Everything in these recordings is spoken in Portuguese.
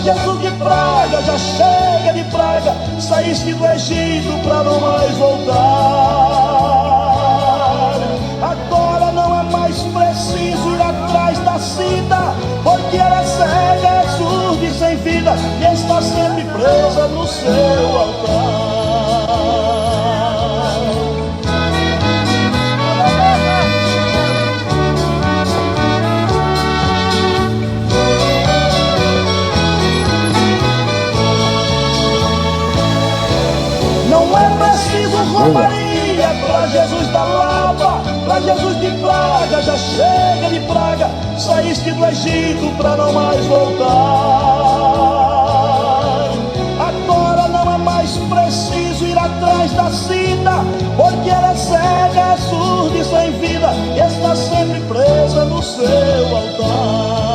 Jesus de praga, já chega de praga. Saíste do Egito para não mais voltar. Agora não é mais preciso ir atrás da cinta, porque ela é cega, é surda e sem vida, e está sempre presa no seu altar. Não é preciso romaria para Jesus da lava, para Jesus de praga, já chega de praga. Saíste do Egito para não mais voltar. Agora não é mais preciso ir atrás da cinta, porque ela é cega, é surda e sem vida, e está sempre presa no seu altar.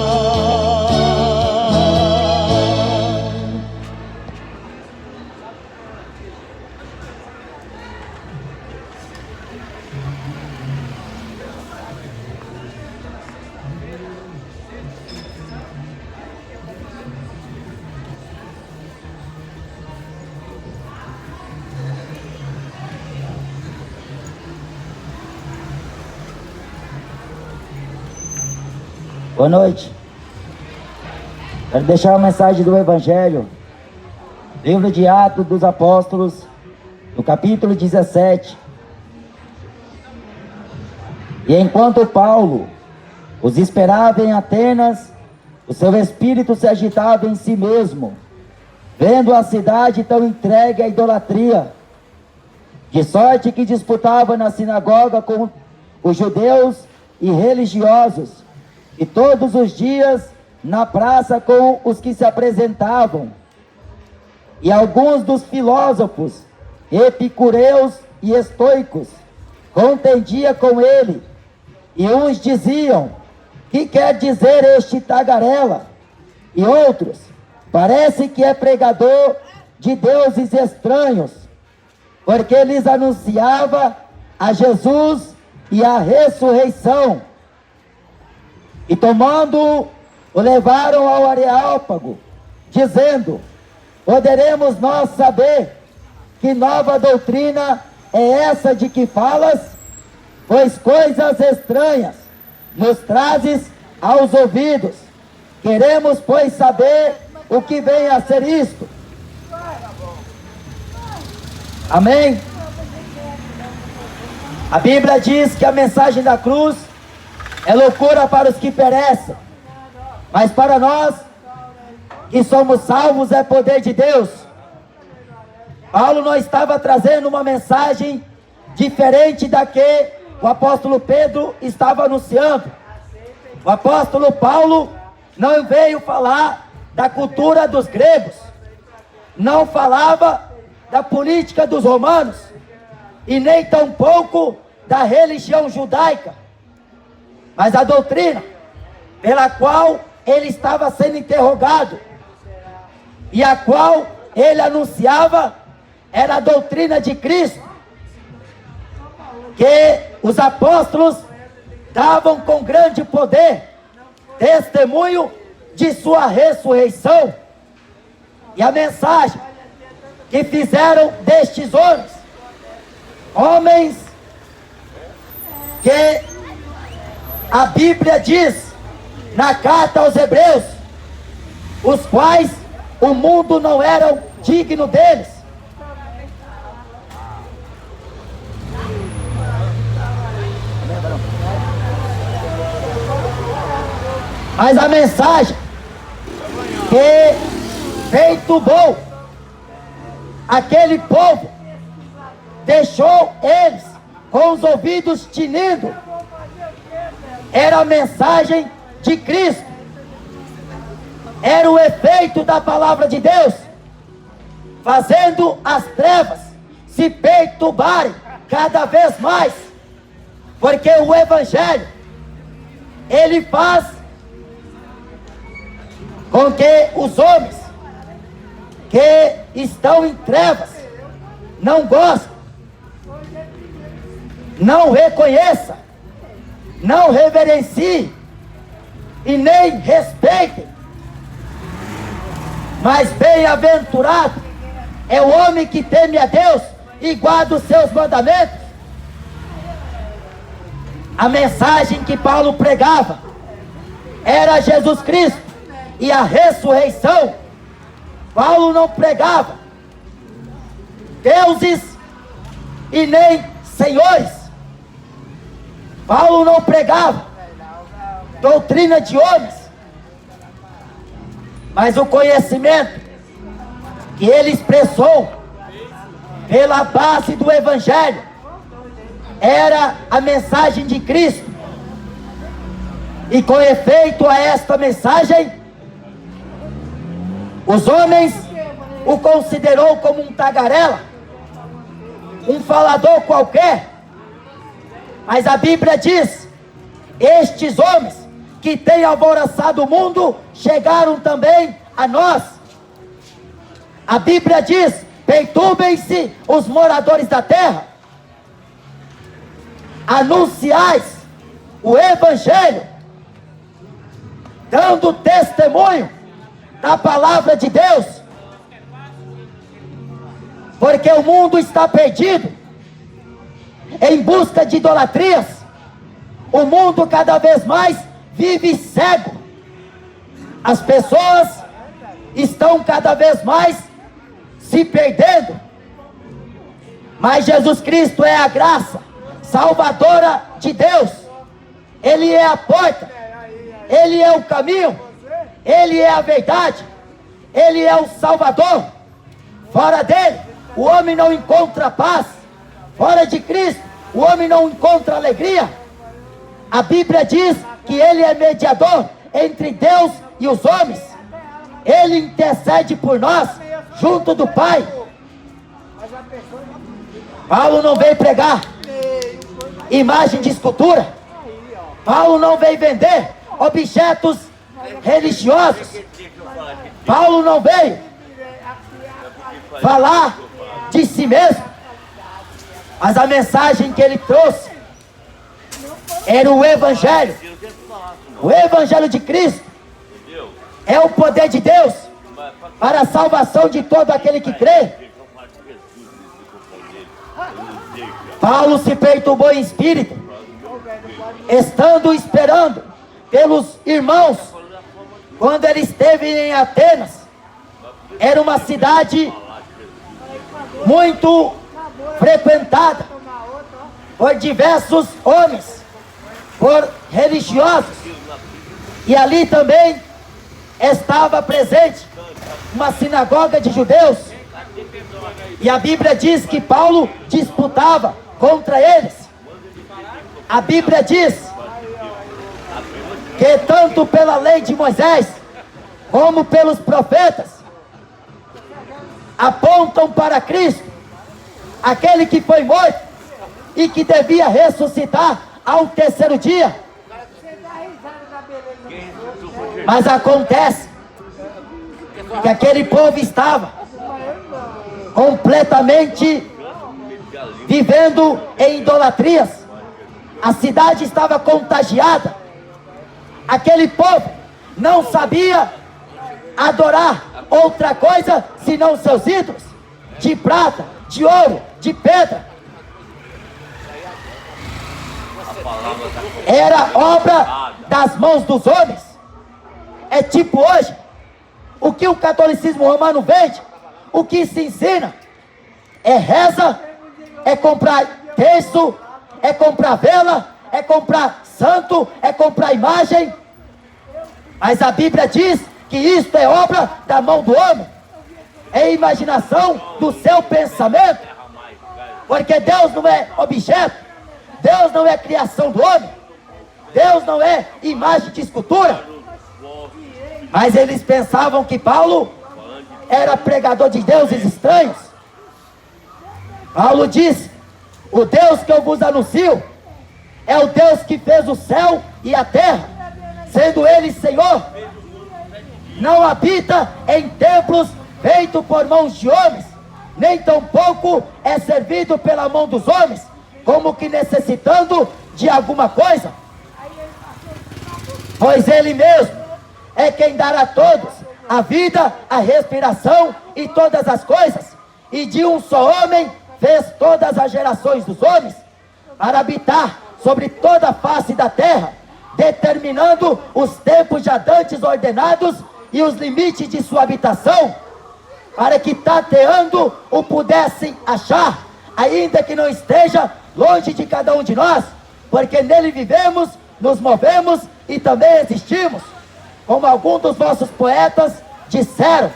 Boa noite. Quero deixar uma mensagem do Evangelho, livro de Atos dos Apóstolos, no capítulo 17. E enquanto Paulo os esperava em Atenas, o seu espírito se agitava em si mesmo, vendo a cidade tão entregue à idolatria, de sorte que disputava na sinagoga com os judeus e religiosos, e todos os dias na praça com os que se apresentavam. E alguns dos filósofos, epicureus e estoicos, contendia com ele, e uns diziam: que quer dizer este tagarela? E outros: parece que é pregador de deuses estranhos, porque lhes anunciava a Jesus e a ressurreição. E tomando-o, o levaram ao Areópago, dizendo: poderemos nós saber que nova doutrina é essa de que falas? Pois coisas estranhas nos trazes aos ouvidos. Queremos, pois, saber o que vem a ser isto. Amém? A Bíblia diz que a mensagem da cruz é loucura para os que perecem, mas para nós que somos salvos é poder de Deus. Paulo não estava trazendo uma mensagem diferente da que o apóstolo Pedro estava anunciando. O apóstolo Paulo não veio falar da cultura dos gregos, não falava da política dos romanos, e nem tampouco da religião judaica. Mas a doutrina pela qual ele estava sendo interrogado e a qual ele anunciava era a doutrina de Cristo, que os apóstolos davam com grande poder testemunho de sua ressurreição. E a mensagem que fizeram destes homens que a Bíblia diz na carta aos Hebreus, os quais o mundo não era digno deles. Mas a mensagem que, feito bom, aquele povo deixou eles com os ouvidos tinindo, era a mensagem de Cristo, era o efeito da palavra de Deus, fazendo as trevas se perturbarem cada vez mais, porque o Evangelho, ele faz com que os homens que estão em trevas não gostem, não reconheçam, não reverenciem e nem respeitem Mas bem-aventurado é o homem que teme a Deus e guarda os seus mandamentos. A mensagem que Paulo pregava era Jesus Cristo e a ressurreição. Paulo não pregava deuses e nem senhores. Paulo não pregava doutrina de homens, mas o conhecimento que ele expressou pela base do Evangelho era a mensagem de Cristo. E com efeito a esta mensagem, os homens o considerou como um tagarela, um falador qualquer. Mas a Bíblia diz: estes homens que têm alvoroçado o mundo chegaram também a nós. A Bíblia diz: perturbem-se os moradores da terra, anunciais o Evangelho, dando testemunho da palavra de Deus, porque o mundo está perdido em busca de idolatrias. O mundo cada vez mais vive cego. As pessoas estão cada vez mais se perdendo. Mas Jesus Cristo é a graça salvadora de Deus. Ele é a porta, Ele é o caminho, Ele é a verdade, Ele é o Salvador. Fora dele, o homem não encontra paz. Fora de Cristo, o homem não encontra alegria. A Bíblia diz que Ele é mediador entre Deus e os homens. Ele intercede por nós, junto do Pai. Paulo não veio pregar imagem de escultura. Paulo não veio vender objetos religiosos. Paulo não veio falar de si mesmo. Mas a mensagem que ele trouxe era o Evangelho. O Evangelho de Cristo é o poder de Deus para a salvação de todo aquele que crê. Paulo se perturbou em espírito, estando esperando pelos irmãos, quando ele esteve em Atenas. Era uma cidade muito frequentada por diversos homens, por religiosos, e ali também estava presente uma sinagoga de judeus, e a Bíblia diz que Paulo disputava contra eles. A Bíblia diz que tanto pela lei de Moisés como pelos profetas apontam para Cristo, aquele que foi morto e que devia ressuscitar ao terceiro dia. Mas acontece que aquele povo estava completamente vivendo em idolatrias. A cidade estava contagiada. Aquele povo não sabia adorar outra coisa senão seus ídolos de prata, de ouro, de pedra. Era obra das mãos dos homens. É tipo hoje, o que o catolicismo romano vende, o que se ensina é reza, é comprar terço, é comprar vela, é comprar santo, é comprar imagem. Mas a Bíblia diz que isto é obra da mão do homem, é imaginação do seu pensamento, porque Deus não é objeto, Deus não é criação do homem, Deus não é imagem de escultura. Mas eles pensavam que Paulo era pregador de deuses estranhos. Paulo diz: o Deus que eu vos anuncio é o Deus que fez o céu e a terra, sendo Ele Senhor. Não habita em templos feitos por mãos de homens, nem tampouco é servido pela mão dos homens, como que necessitando de alguma coisa. Pois Ele mesmo é quem dará a todos a vida, a respiração e todas as coisas. E de um só homem fez todas as gerações dos homens, para habitar sobre toda a face da terra, determinando os tempos já dantes ordenados e os limites de sua habitação, para que tateando o pudessem achar, ainda que não esteja longe de cada um de nós, porque nele vivemos, nos movemos e também existimos. Como alguns dos vossos poetas disseram,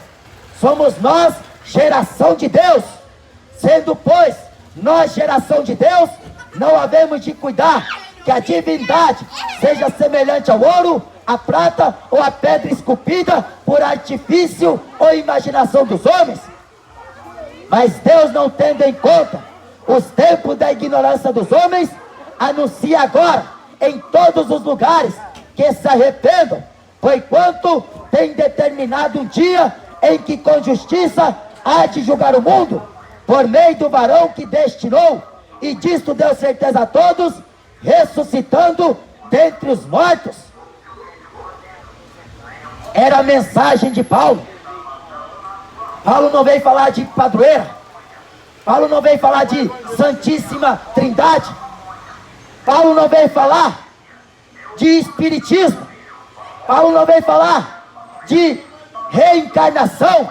somos nós geração de Deus. Sendo, pois, nós geração de Deus, não havemos de cuidar que a divindade seja semelhante ao ouro, a prata ou a pedra esculpida por artifício ou imaginação dos homens. Mas Deus, não tendo em conta os tempos da ignorância dos homens, anuncia agora em todos os lugares que se arrependam, porquanto tem determinado um dia em que com justiça há de julgar o mundo, por meio do varão que destinou, e disto deu certeza a todos, ressuscitando dentre os mortos. Era a mensagem de Paulo. Paulo não veio falar de padroeira. Paulo não veio falar de Santíssima Trindade. Paulo não veio falar de espiritismo. Paulo não veio falar de reencarnação.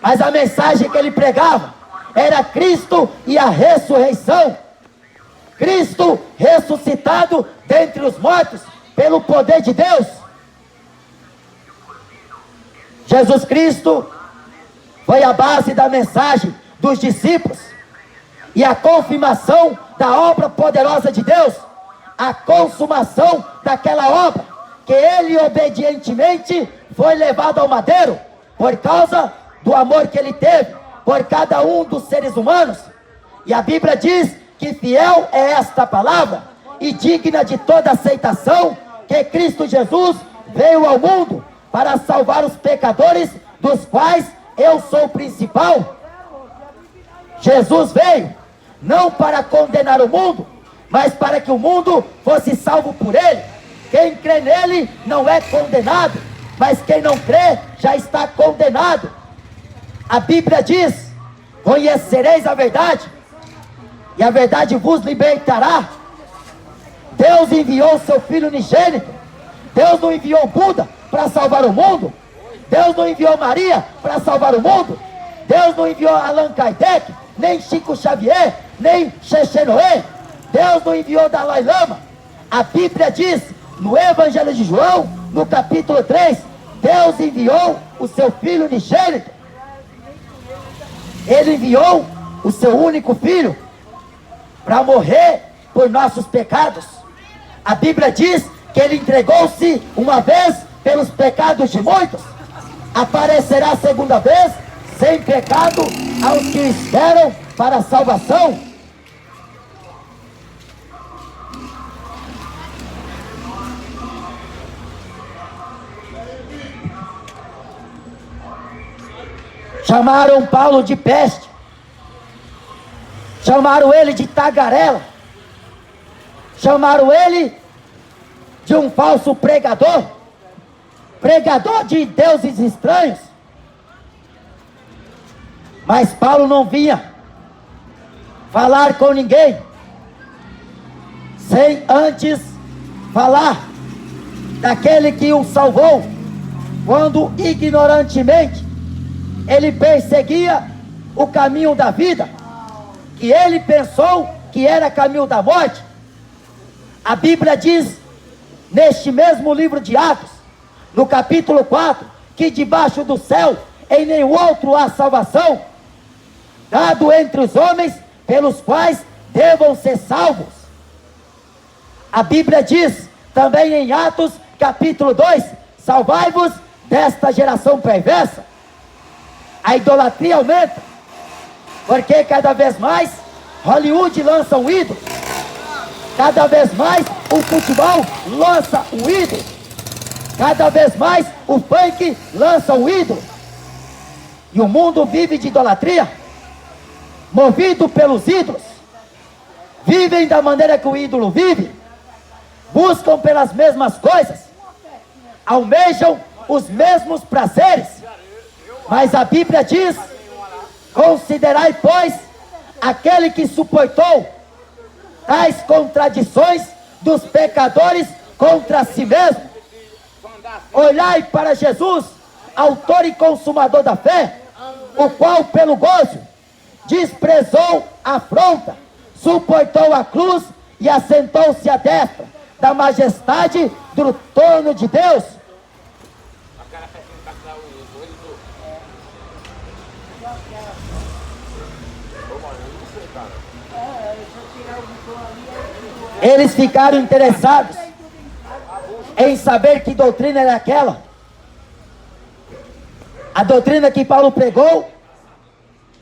Mas a mensagem que ele pregava era Cristo e a ressurreição. Cristo ressuscitado dentre os mortos pelo poder de Deus. Jesus Cristo foi a base da mensagem dos discípulos e a confirmação da obra poderosa de Deus, a consumação daquela obra que ele obedientemente foi levado ao madeiro por causa do amor que ele teve por cada um dos seres humanos. E a Bíblia diz que fiel é esta palavra e digna de toda aceitação, que Cristo Jesus veio ao mundo para salvar os pecadores, dos quais eu sou o principal. Jesus veio não para condenar o mundo, mas para que o mundo fosse salvo por ele. Quem crê nele não é condenado, mas quem não crê já está condenado. A Bíblia diz: conhecereis a verdade, e a verdade vos libertará. Deus enviou o seu Filho unigênito. Deus não enviou Buda para salvar o mundo. Deus não enviou Maria para salvar o mundo. Deus não enviou Allan Kardec, nem Chico Xavier, nem Xexé Noé. Deus não enviou Dalai Lama. A Bíblia diz, no Evangelho de João, no capítulo 3, Deus enviou o seu Filho unigênito. Ele enviou o seu único Filho para morrer por nossos pecados. A Bíblia diz que ele entregou-se uma vez pelos pecados de muitos. Aparecerá a segunda vez sem pecado aos que esperam para a salvação. Chamaram Paulo de peste, chamaram ele de tagarela, chamaram ele de um falso pregador, pregador de deuses estranhos. Mas Paulo não vinha falar com ninguém sem antes falar daquele que o salvou, quando ignorantemente ele perseguia o caminho da vida, que ele pensou que era caminho da morte. A Bíblia diz, neste mesmo livro de Atos, no capítulo 4, que debaixo do céu em nenhum outro há salvação, dado entre os homens, pelos quais devam ser salvos. A Bíblia diz também em Atos capítulo 2, salvai-vos desta geração perversa. A idolatria aumenta, porque cada vez mais Hollywood lança um ídolo, cada vez mais o futebol lança um ídolo, cada vez mais o funk lança um ídolo, e o mundo vive de idolatria, movido pelos ídolos. Vivem da maneira que o ídolo vive, buscam pelas mesmas coisas, almejam os mesmos prazeres. Mas a Bíblia diz: considerai, pois, aquele que suportou tais contradições dos pecadores contra si mesmo. Olhai para Jesus, autor e consumador da fé, o qual pelo gozo desprezou a afronta, suportou a cruz e assentou-se à destra da majestade do trono de Deus. Eles ficaram interessados em saber que doutrina era aquela. A doutrina que Paulo pregou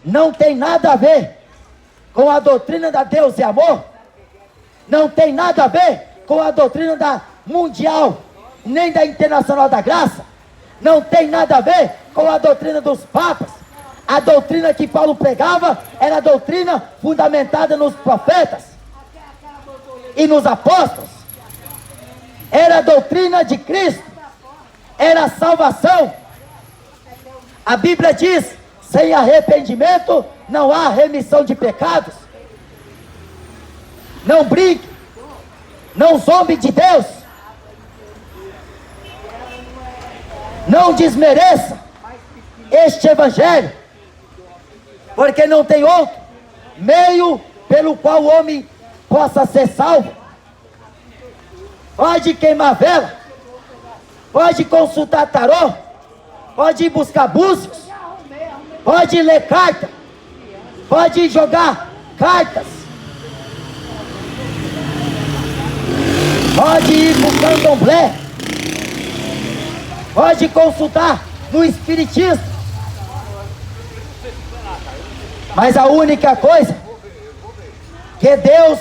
não tem nada a ver com a doutrina da Deus e amor. Não tem nada a ver com a doutrina da mundial, nem da internacional da graça. Não tem nada a ver com a doutrina dos papas. A doutrina que Paulo pregava era a doutrina fundamentada nos profetas e nos apóstolos. Era a doutrina de Cristo. Era a salvação. A Bíblia diz: sem arrependimento não há remissão de pecados. Não brinque, não zombe de Deus, não desmereça este evangelho, porque não tem outro meio pelo qual o homem possa ser salvo. Pode queimar vela, pode consultar tarô, pode ir buscar búzios, pode ler carta, pode jogar cartas, pode ir para o candomblé, pode consultar no espiritismo, mas a única coisa que Deus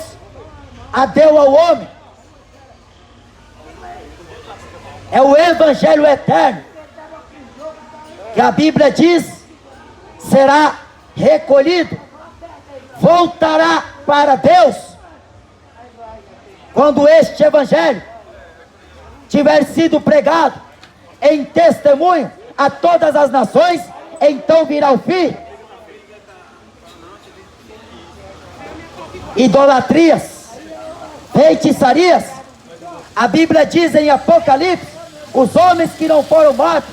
a deu ao homem é o evangelho eterno, que a Bíblia diz: será recolhido, voltará para Deus, quando este evangelho tiver sido pregado em testemunho a todas as nações. Então virá o fim. Idolatrias, feitiçarias. A Bíblia diz em Apocalipse: os homens que não foram mortos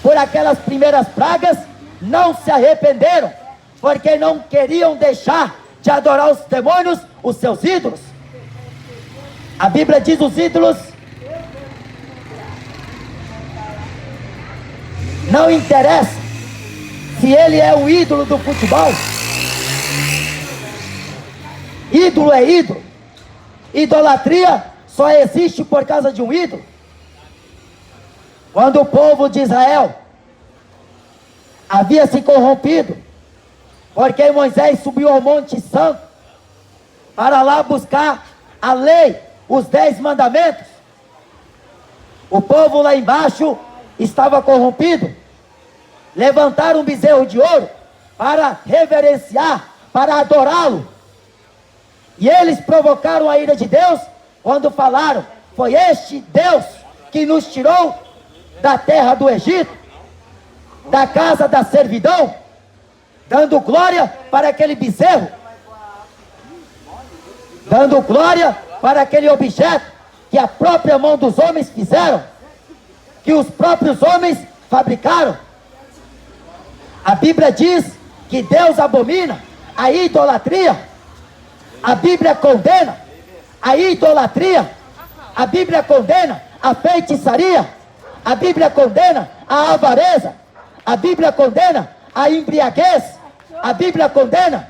por aquelas primeiras pragas não se arrependeram, porque não queriam deixar de adorar os demônios, os seus ídolos. A Bíblia diz: os ídolos não interessa se ele é um ídolo do futebol. Ídolo é ídolo. Idolatria só existe por causa de um ídolo. Quando o povo de Israel havia se corrompido, porque Moisés subiu ao Monte Santo para lá buscar a lei, os 10 mandamentos, o povo lá embaixo estava corrompido. Levantaram um bezerro de ouro para reverenciar, para adorá-lo. E eles provocaram a ira de Deus quando falaram: foi este Deus que nos tirou da terra do Egito, da casa da servidão, dando glória para aquele bezerro, dando glória para aquele objeto que a própria mão dos homens fizeram, que os próprios homens fabricaram. A Bíblia diz que Deus abomina a idolatria. A Bíblia condena a idolatria. A Bíblia condena a feitiçaria. A Bíblia condena a avareza. A Bíblia condena a embriaguez. A Bíblia condena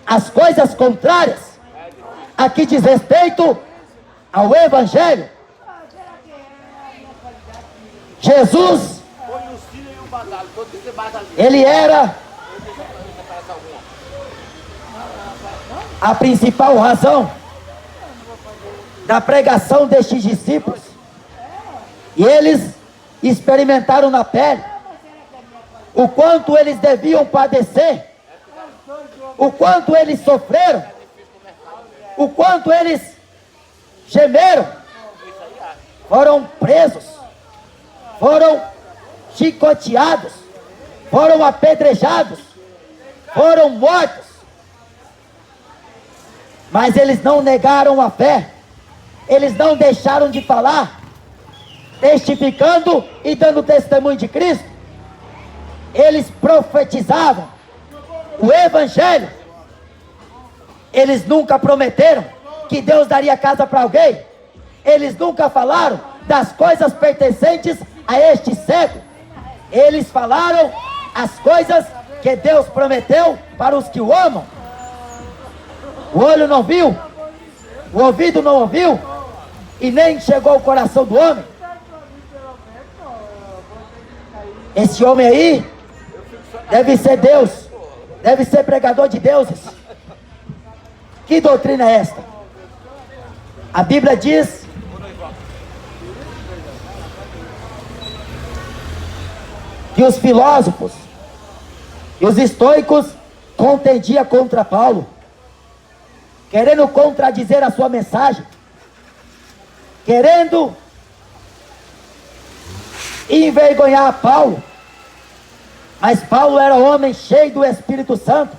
as coisas contrárias a que diz respeito ao Evangelho. Jesus, ele era a principal razão da pregação destes discípulos. E eles experimentaram na pele o quanto eles deviam padecer, o quanto eles sofreram, o quanto eles gemeram, foram presos, foram chicoteados, foram apedrejados, foram mortos. Mas eles não negaram a fé, eles não deixaram de falar, testificando e dando testemunho de Cristo. Eles profetizavam o Evangelho. Eles nunca prometeram que Deus daria casa para alguém. Eles nunca falaram das coisas pertencentes a este século. Eles falaram as coisas que Deus prometeu para os que o amam. O olho não viu, o ouvido não ouviu, e nem chegou ao coração do homem. Esse homem aí deve ser Deus, deve ser pregador de deuses. Que doutrina é esta? A Bíblia diz que os filósofos e os estoicos contendiam contra Paulo, querendo contradizer a sua mensagem, querendo envergonhar Paulo. Mas Paulo era homem cheio do Espírito Santo,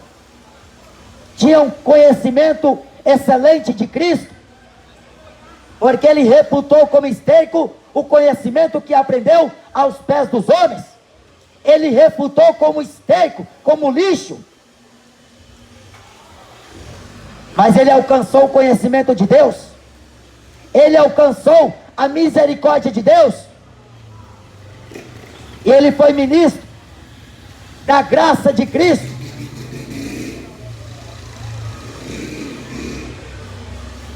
tinha um conhecimento excelente de Cristo, porque ele reputou como esterco o conhecimento que aprendeu aos pés dos homens. Ele refutou como esterco, como lixo. Mas ele alcançou o conhecimento de Deus, ele alcançou a misericórdia de Deus, e ele foi ministro da graça de Cristo.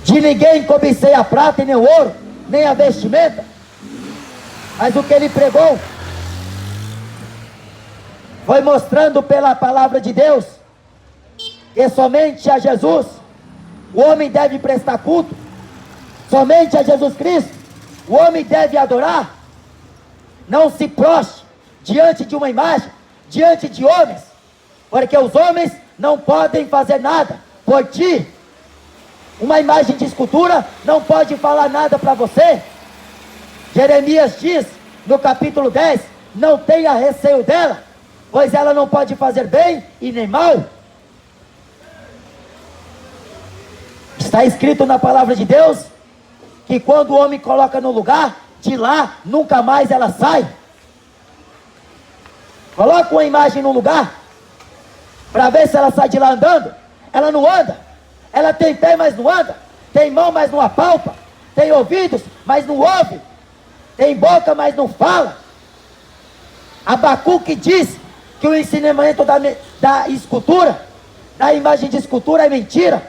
De ninguém cobicei a prata e nem o ouro, nem a vestimenta. Mas o que ele pregou foi mostrando pela palavra de Deus que somente a Jesus o homem deve prestar culto, somente a Jesus Cristo o homem deve adorar. Não se prostre diante de uma imagem, diante de homens, porque os homens não podem fazer nada por ti. Uma imagem de escultura não pode falar nada para você. Jeremias diz no capítulo 10, não tenha receio dela, pois ela não pode fazer bem e nem mal. Está escrito na palavra de Deus que quando o homem coloca no lugar, de lá nunca mais ela sai. Coloca uma imagem no lugar para ver se ela sai de lá andando. Ela não anda. Ela tem pé, mas não anda. Tem mão, mas não apalpa. Tem ouvidos, mas não ouve. Tem boca, mas não fala. Abacuque diz que o ensinamento da escultura, da imagem de escultura, é mentira.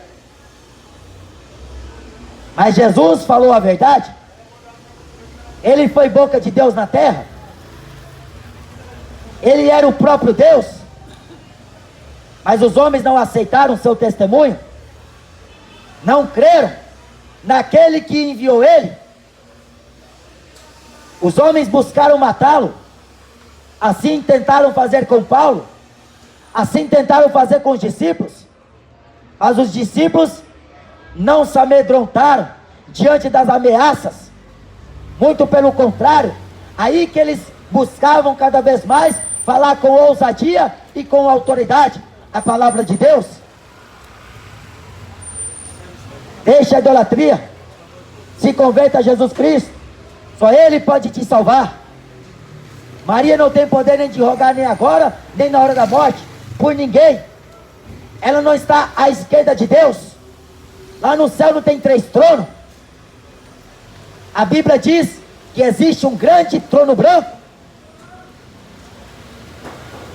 Mas Jesus falou a verdade. Ele foi boca de Deus na terra. Ele era o próprio Deus. Mas os homens não aceitaram seu testemunho, não creram naquele que enviou ele. Os homens buscaram matá-lo. Assim tentaram fazer com Paulo, assim tentaram fazer com os discípulos. Mas os discípulos não se amedrontaram diante das ameaças. Muito pelo contrário, aí que eles buscavam cada vez mais falar com ousadia e com autoridade a palavra de Deus. Deixe a idolatria, se converta a Jesus Cristo, só Ele pode te salvar. Maria não tem poder nem de rogar nem agora, nem na hora da morte, por ninguém. Ela não está à esquerda de Deus. Lá no céu não tem 3 tronos. A Bíblia diz que existe um grande trono branco,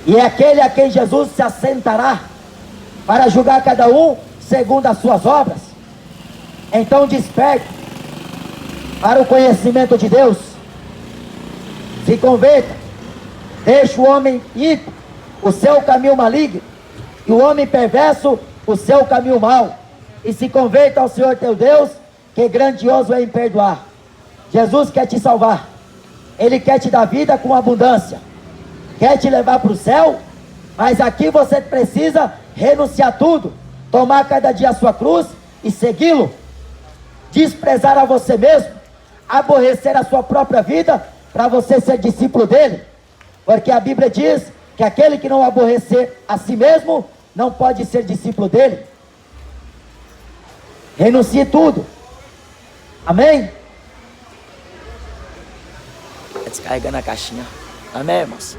e é aquele a quem Jesus se assentará para julgar cada um segundo as suas obras. Então desperte para o conhecimento de Deus, se converta, deixa o homem ímpio o seu caminho maligno, e o homem perverso o seu caminho mau, e se converta ao Senhor teu Deus, que grandioso é em perdoar. Jesus quer te salvar, Ele quer te dar vida com abundância, quer te levar para o céu, mas aqui você precisa renunciar tudo, tomar cada dia a sua cruz e segui-lo, desprezar a você mesmo, aborrecer a sua própria vida para você ser discípulo dele? Porque a Bíblia diz que aquele que não aborrecer a si mesmo não pode ser discípulo dele. Renuncie tudo. Amém? Descarregando a caixinha. Amém, irmãos?